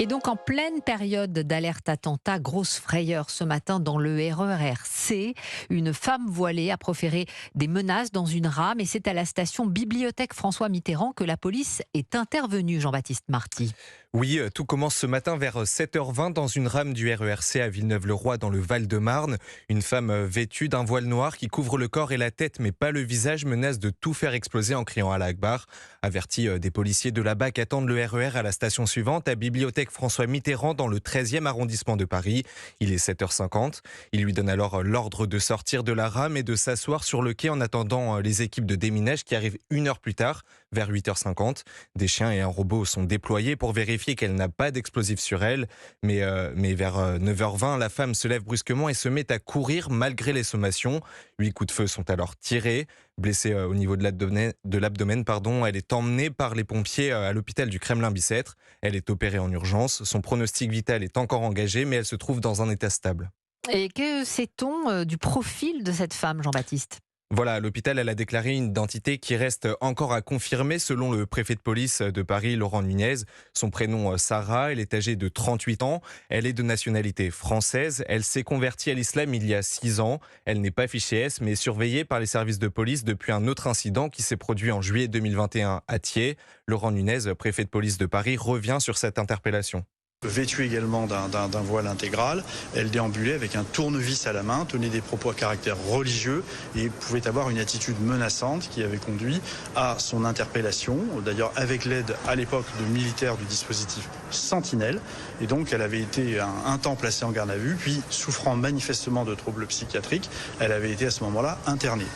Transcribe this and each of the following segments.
Et donc en pleine période d'alerte attentat, grosse frayeur ce matin dans le RER C. Une femme voilée a proféré des menaces dans une rame et c'est à la station Bibliothèque François Mitterrand que la police est intervenue, Jean-Baptiste Marty. Oui, tout commence ce matin vers 7h20 dans une rame du RERC à Villeneuve-le-Roi dans le Val-de-Marne. Une femme vêtue d'un voile noir qui couvre le corps et la tête mais pas le visage menace de tout faire exploser en criant Allah Akbar. Avertis, des policiers de la BAC attendent le RER à la station suivante, à Bibliothèque François Mitterrand dans le 13e arrondissement de Paris. Il est 7h50. Il lui donne alors l'ordre de sortir de la rame et de s'asseoir sur le quai en attendant les équipes de déminage qui arrivent une heure plus tard, vers 8h50. Des chiens et un robot sont déployés pour vérifier qu'elle n'a pas d'explosif sur elle. Mais vers 9h20, la femme se lève brusquement et se met à courir malgré les sommations. 8 coups de feu sont alors tirés. Blessée au niveau de l'abdomen, elle est emmenée par les pompiers à l'hôpital du Kremlin-Bicêtre. Elle est opérée en urgence. Son pronostic vital est encore engagé, mais elle se trouve dans un état stable. Et que sait-on du profil de cette femme, Jean-Baptiste ? Voilà, à l'hôpital, elle a déclaré une identité qui reste encore à confirmer selon le préfet de police de Paris, Laurent Nunez. Son prénom, Sarah, elle est âgée de 38 ans. Elle est de nationalité française. Elle s'est convertie à l'islam il y a 6 ans. Elle n'est pas fichée S, mais surveillée par les services de police depuis un autre incident qui s'est produit en juillet 2021 à Thiers. Laurent Nunez, préfet de police de Paris, revient sur cette interpellation. Vêtue également d'un voile intégral, elle déambulait avec un tournevis à la main, tenait des propos à caractère religieux et pouvait avoir une attitude menaçante qui avait conduit à son interpellation, d'ailleurs avec l'aide à l'époque de militaires du dispositif Sentinelle. Et donc elle avait été un temps placée en garde à vue, puis souffrant manifestement de troubles psychiatriques, elle avait été à ce moment-là internée.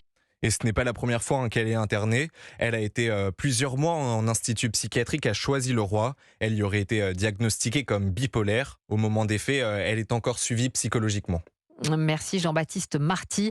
Et ce n'est pas la première fois qu'elle est internée. Elle a été plusieurs mois en institut psychiatrique à Choisy-le-Roi. Elle y aurait été diagnostiquée comme bipolaire. Au moment des faits, elle est encore suivie psychologiquement. Merci Jean-Baptiste Marty.